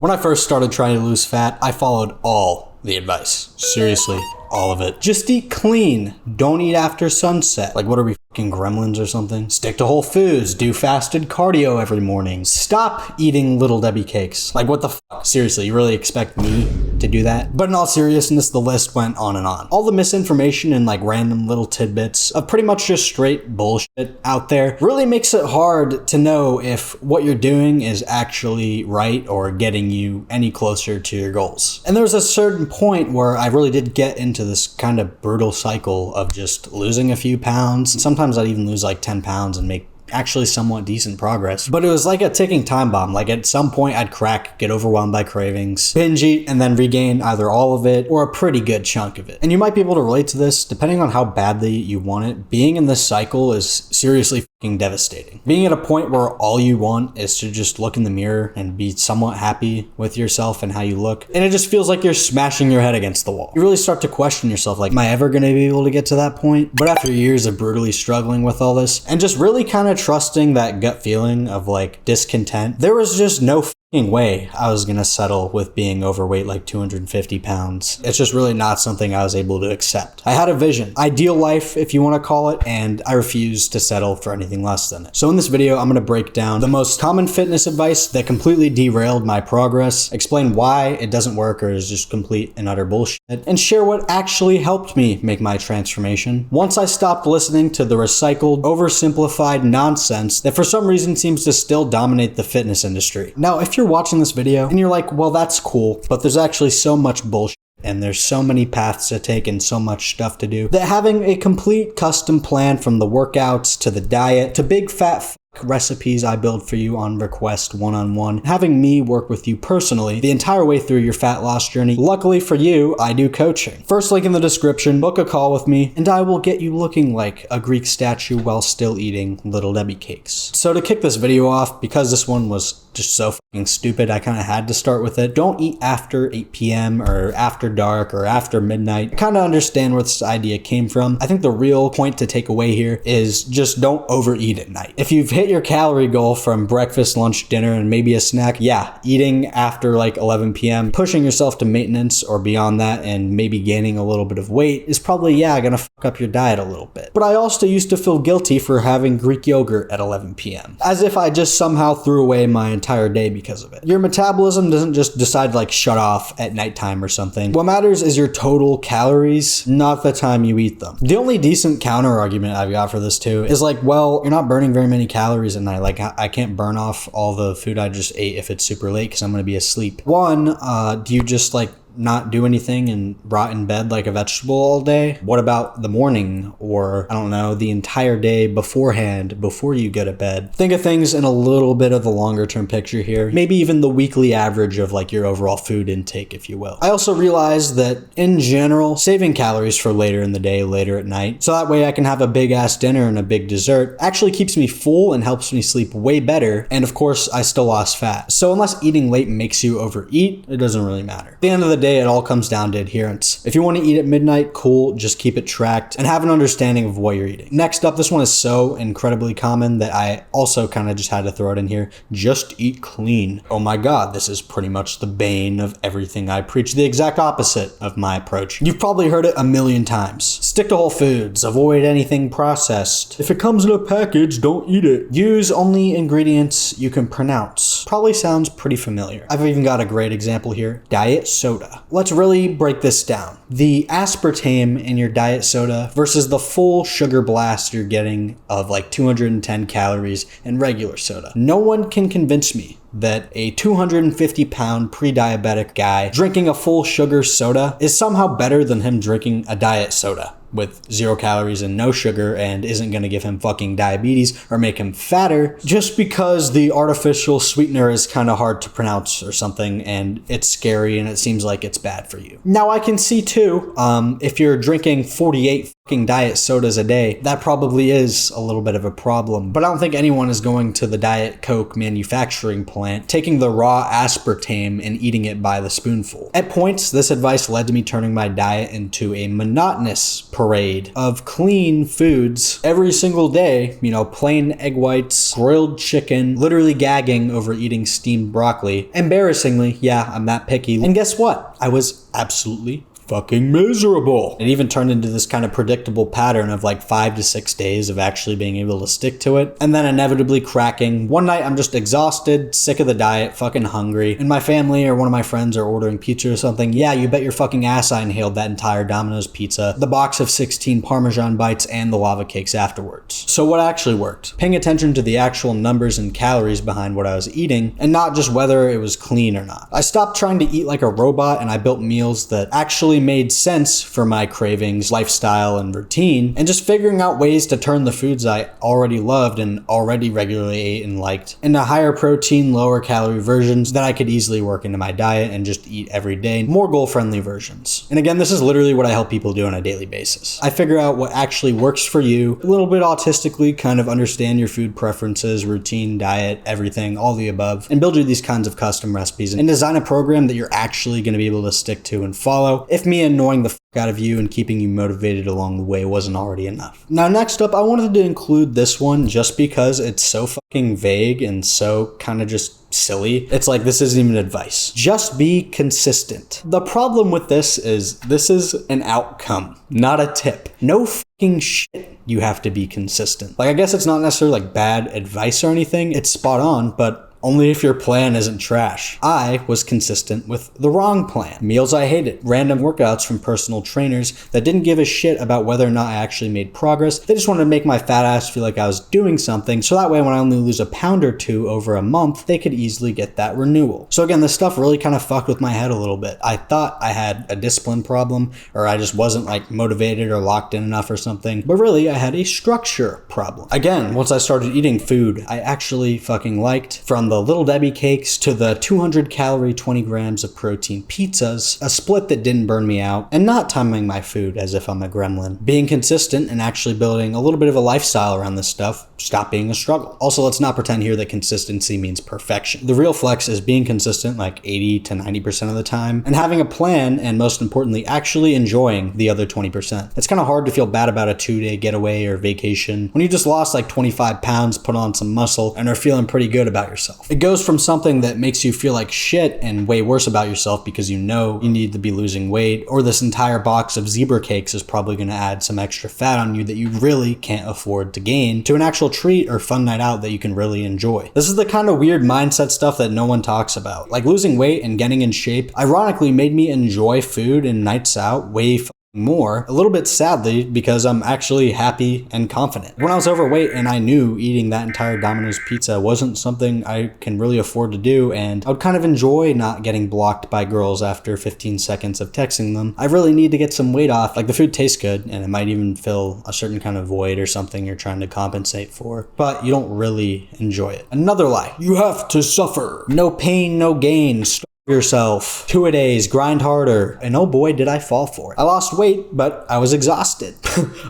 When I first started trying to lose fat, I followed all the advice. Seriously, all of it. Just eat clean. Don't eat after sunset. Like, what are we, fucking gremlins or something? Stick to whole foods. Do fasted cardio every morning. Stop eating Little Debbie cakes. Like, what the fuck? Seriously, you really expect me to do that? But in all seriousness, the list went on and on. All the misinformation and like random little tidbits of pretty much just straight bullshit out there really makes it hard to know if what you're doing is actually right or getting you any closer to your goals. And there was a certain point where I really did get into this kind of brutal cycle of just losing a few pounds. Sometimes I'd even lose like 10 pounds and make actually somewhat decent progress. But it was like a ticking time bomb. Like at some point I'd crack, get overwhelmed by cravings, binge eat, and then regain either all of it or a pretty good chunk of it. And you might be able to relate to this depending on how badly you want it. Being in this cycle is seriously fucking devastating. Being at a point where all you want is to just look in the mirror and be somewhat happy with yourself and how you look. And it just feels like you're smashing your head against the wall. You really start to question yourself, like, am I ever going to be able to get to that point? But after years of brutally struggling with all this and just really kind of trusting that gut feeling of like discontent, there was just no way I was gonna settle with being overweight like 250 pounds. It's just really not something I was able to accept. I had a vision, ideal life if you want to call it, and I refused to settle for anything less than it. So in this video, I'm gonna break down the most common fitness advice that completely derailed my progress, explain why it doesn't work or is just complete and utter bullshit, and share what actually helped me make my transformation once I stopped listening to the recycled, oversimplified nonsense that for some reason seems to still dominate the fitness industry. Now, if you're watching this video and you're like, well, that's cool, but there's actually so much bullshit and there's so many paths to take and so much stuff to do that having a complete custom plan from the workouts to the diet to big fat recipes I build for you on request one-on-one, having me work with you personally the entire way through your fat loss journey. Luckily for you, I do coaching. First link in the description, book a call with me, and I will get you looking like a Greek statue while still eating Little Debbie cakes. So to kick this video off, because this one was just so fucking stupid, I kind of had to start with it. Don't eat after 8 p.m. or after dark or after midnight. I kind of understand where this idea came from. I think the real point to take away here is just don't overeat at night. If you've hit your calorie goal from breakfast, lunch, dinner, and maybe a snack, yeah, eating after like 11 p.m., pushing yourself to maintenance or beyond that and maybe gaining a little bit of weight is probably, yeah, gonna fuck up your diet a little bit. But I also used to feel guilty for having Greek yogurt at 11 p.m. as if I just somehow threw away my entire day because of it. Your metabolism doesn't just decide to like shut off at nighttime or something. What matters is your total calories, not the time you eat them. The only decent counter argument I've got for this too is like, well, you're not burning very many calories at night. Like, I can't burn off all the food I just ate if it's super late because I'm going to be asleep. One, do you just like not do anything and rot in bed like a vegetable all day? What about the morning or, I don't know, the entire day beforehand before you go to bed? Think of things in a little bit of the longer term picture here. Maybe even the weekly average of like your overall food intake, if you will. I also realized that in general, saving calories for later in the day, later at night, so that way I can have a big ass dinner and a big dessert, actually keeps me full and helps me sleep way better. And of course, I still lost fat. So unless eating late makes you overeat, it doesn't really matter. At the end of the day, it all comes down to adherence. If you want to eat at midnight, cool, just keep it tracked and have an understanding of what you're eating. Next up, this one is so incredibly common that I also kind of just had to throw it in here. Just eat clean. Oh my God, this is pretty much the bane of everything I preach. The exact opposite of my approach. You've probably heard it a million times. Stick to whole foods. Avoid anything processed. If it comes in a package, don't eat it. Use only ingredients you can pronounce. Probably sounds pretty familiar. I've even got a great example here. Diet soda. Let's really break this down. The aspartame in your diet soda versus the full sugar blast you're getting of like 210 calories in regular soda. No one can convince me that a 250-pound pre-diabetic guy drinking a full sugar soda is somehow better than him drinking a diet soda with 0 calories and no sugar and isn't going to give him fucking diabetes or make him fatter just because the artificial sweetener is kind of hard to pronounce or something and it's scary and it seems like it's bad for you. Now I can see too, if you're drinking 48 diet sodas a day, that probably is a little bit of a problem. But I don't think anyone is going to the Diet Coke manufacturing plant, taking the raw aspartame and eating it by the spoonful. At points, this advice led to me turning my diet into a monotonous parade of clean foods every single day. You know, plain egg whites, grilled chicken, literally gagging over eating steamed broccoli. Embarrassingly, yeah, I'm that picky. And guess what? I was absolutely fucking miserable. It even turned into this kind of predictable pattern of like 5 to 6 days of actually being able to stick to it, and then inevitably cracking. One night I'm just exhausted, sick of the diet, fucking hungry, and my family or one of my friends are ordering pizza or something. Yeah, you bet your fucking ass I inhaled that entire Domino's pizza, the box of 16 Parmesan bites, and the lava cakes afterwards. So what actually worked? Paying attention to the actual numbers and calories behind what I was eating, and not just whether it was clean or not. I stopped trying to eat like a robot, and I built meals that actually made sense for my cravings, lifestyle, and routine, and just figuring out ways to turn the foods I already loved and already regularly ate and liked into higher protein, lower calorie versions that I could easily work into my diet and just eat every day, more goal-friendly versions. And again, this is literally what I help people do on a daily basis. I figure out what actually works for you, a little bit autistically, kind of understand your food preferences, routine, diet, everything, all the above, and build you these kinds of custom recipes and design a program that you're actually going to be able to stick to and follow, if me annoying the fuck out of you and keeping you motivated along the way wasn't already enough. Now, next up, I wanted to include this one just because it's so fucking vague and so kind of just silly. It's like, this isn't even advice. Just be consistent. The problem with this is an outcome, not a tip. No fucking shit you have to be consistent. Like, I guess it's not necessarily like bad advice or anything. It's spot on, but only if your plan isn't trash. I was consistent with the wrong plan. Meals I hated, random workouts from personal trainers that didn't give a shit about whether or not I actually made progress. They just wanted to make my fat ass feel like I was doing something, so that way when I only lose a pound or two over a month, they could easily get that renewal. So again, this stuff really kind of fucked with my head a little bit. I thought I had a discipline problem, or I just wasn't like motivated or locked in enough or something, but really I had a structure problem. Again, once I started eating food I actually fucking liked, from the Little Debbie cakes to the 200 calorie 20 grams of protein pizzas, a split that didn't burn me out, and not timing my food as if I'm a gremlin. Being consistent and actually building a little bit of a lifestyle around this stuff stopped being a struggle. Also, let's not pretend here that consistency means perfection. The real flex is being consistent like 80 to 90% of the time, and having a plan, and most importantly, actually enjoying the other 20%. It's kind of hard to feel bad about a 2-day getaway or vacation when you just lost like 25 pounds, put on some muscle, and are feeling pretty good about yourself. It goes from something that makes you feel like shit and way worse about yourself because you know you need to be losing weight, or this entire box of zebra cakes is probably going to add some extra fat on you that you really can't afford to gain, to an actual treat or fun night out that you can really enjoy. This is the kind of weird mindset stuff that no one talks about. Like, losing weight and getting in shape ironically made me enjoy food and nights out way more, a little bit sadly, because I'm actually happy and confident. When I was overweight and I knew eating that entire Domino's pizza wasn't something I can really afford to do, and I would kind of enjoy not getting blocked by girls after 15 seconds of texting them, I really need to get some weight off. Like, the food tastes good and it might even fill a certain kind of void or something you're trying to compensate for, but you don't really enjoy it. Another lie: you have to suffer. No pain, no gain. Yourself. 2-a-days, grind harder, and oh boy did I fall for it. I lost weight, but I was exhausted.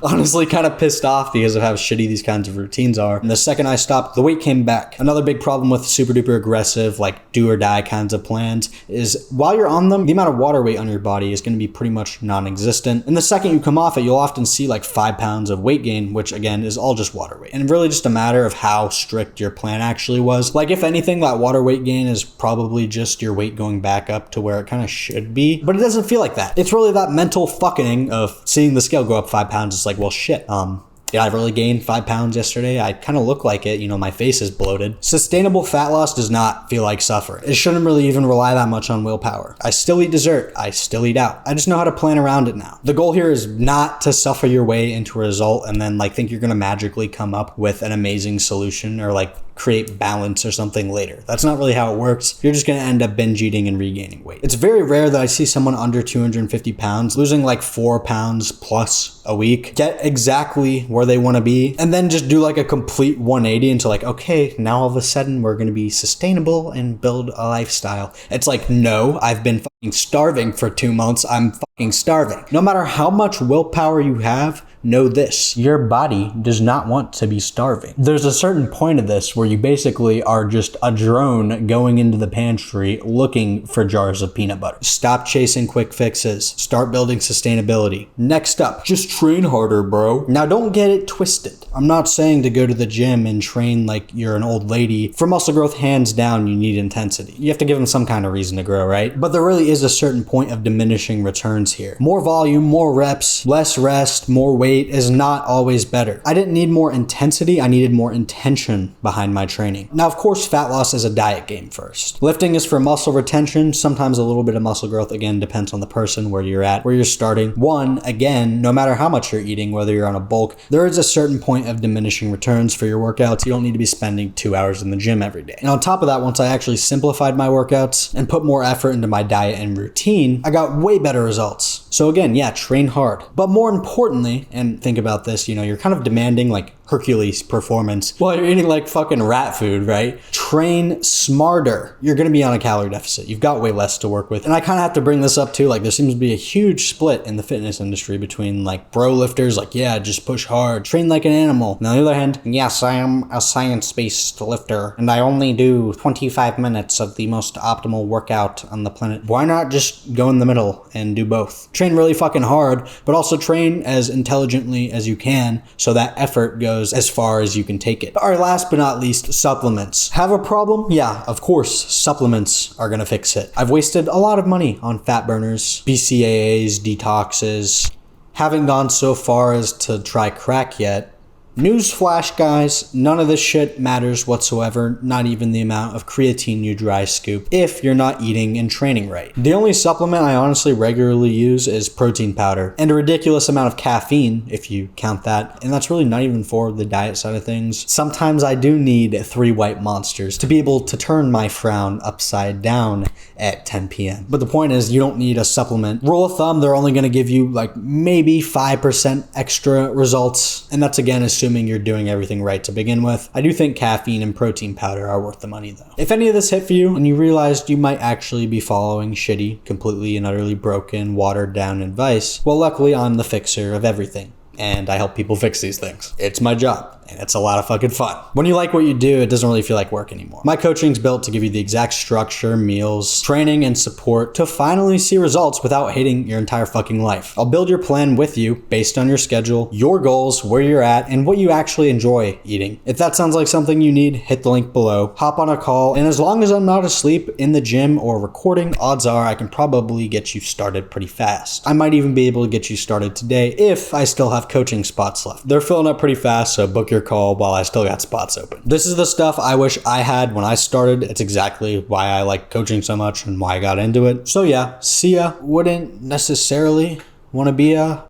Honestly, kind of pissed off because of how shitty these kinds of routines are. And the second I stopped, the weight came back. Another big problem with super duper aggressive, like do or die kinds of plans is while you're on them, the amount of water weight on your body is going to be pretty much non-existent. And the second you come off it, you'll often see like 5 pounds of weight gain, which again is all just water weight. And really just a matter of how strict your plan actually was. Like, if anything, that water weight gain is probably just your weight going back up to where it kind of should be, but it doesn't feel like that. It's really that mental fucking of seeing the scale go up 5 pounds. It's like, well, shit, yeah, I really gained 5 pounds yesterday. I kind of look like it. You know, my face is bloated. Sustainable fat loss does not feel like suffering. It shouldn't really even rely that much on willpower. I still eat dessert. I still eat out. I just know how to plan around it now. The goal here is not to suffer your way into a result and then like think you're going to magically come up with an amazing solution or like create balance or something later. That's not really how it works. You're just going to end up binge eating and regaining weight. It's very rare that I see someone under 250 pounds losing like 4 pounds plus a week, get exactly where they want to be, and then just do like a complete 180 into like, okay, now all of a sudden we're going to be sustainable and build a lifestyle. It's like, no, I've been fucking starving for 2 months. I'm fucking starving. No matter how much willpower you have, know this: your body does not want to be starving. There's a certain point of this where you basically are just a drone going into the pantry looking for jars of peanut butter. Stop chasing quick fixes. Start building sustainability. Next up, just train harder, bro. Now don't get it twisted. I'm not saying to go to the gym and train like you're an old lady. For muscle growth, hands down, you need intensity. You have to give them some kind of reason to grow, right? But there really is a certain point of diminishing returns here. More volume, more reps, less rest, more weight is not always better. I didn't need more intensity, I needed more intention behind my training. Now, of course, fat loss is a diet game first. Lifting is for muscle retention, sometimes a little bit of muscle growth. Again, depends on the person, where you're at, where you're starting. One, again, no matter how much you're eating, whether you're on a bulk, there is a certain point of diminishing returns for your workouts. You don't need to be spending 2 hours in the gym every day. And on top of that, once I actually simplified my workouts and put more effort into my diet and routine, I got way better results. So again, yeah, train hard. But more importantly, and think about this, you're kind of demanding like Hercules performance while you're eating like fucking rat food, right? Train smarter. You're going to be on a calorie deficit. You've got way less to work with. And I kind of have to bring this up too. Like, there seems to be a huge split in the fitness industry between like bro lifters, like, yeah, just push hard, train like an animal. And on the other hand, yes, I am a science-based lifter and I only do 25 minutes of the most optimal workout on the planet. Why not just go in the middle and do both? Train really fucking hard, but also train as intelligently as you can so that effort goes as far as you can take it. All right, last but not least, supplements. Have a problem? Yeah, of course, supplements are gonna fix it. I've wasted a lot of money on fat burners, BCAAs, detoxes. Haven't gone so far as to try crack yet. Newsflash, guys, none of this shit matters whatsoever, not even the amount of creatine you dry scoop, if you're not eating and training right. The only supplement I honestly regularly use is protein powder, and a ridiculous amount of caffeine, if you count that, and that's really not even for the diet side of things. Sometimes I do need 3 white monsters to be able to turn my frown upside down at 10 p.m. But the point is, you don't need a supplement. Rule of thumb, they're only gonna give you like maybe 5% extra results, and that's again assuming you're doing everything right to begin with. I do think caffeine and protein powder are worth the money though. If any of this hit for you and you realized you might actually be following shitty, completely and utterly broken, watered down advice, well, luckily I'm the fixer of everything, and I help people fix these things. It's my job, and it's a lot of fucking fun. When you like what you do, it doesn't really feel like work anymore. My coaching's built to give you the exact structure, meals, training, and support to finally see results without hating your entire fucking life. I'll build your plan with you based on your schedule, your goals, where you're at, and what you actually enjoy eating. If that sounds like something you need, hit the link below, hop on a call, and as long as I'm not asleep in the gym or recording, odds are I can probably get you started pretty fast. I might even be able to get you started today if I still have coaching spots left. They're filling up pretty fast, so book your call while I still got spots open. This is the stuff I wish I had when I started. It's exactly why I like coaching so much and why I got into it. So yeah, see ya. Wouldn't necessarily want to be a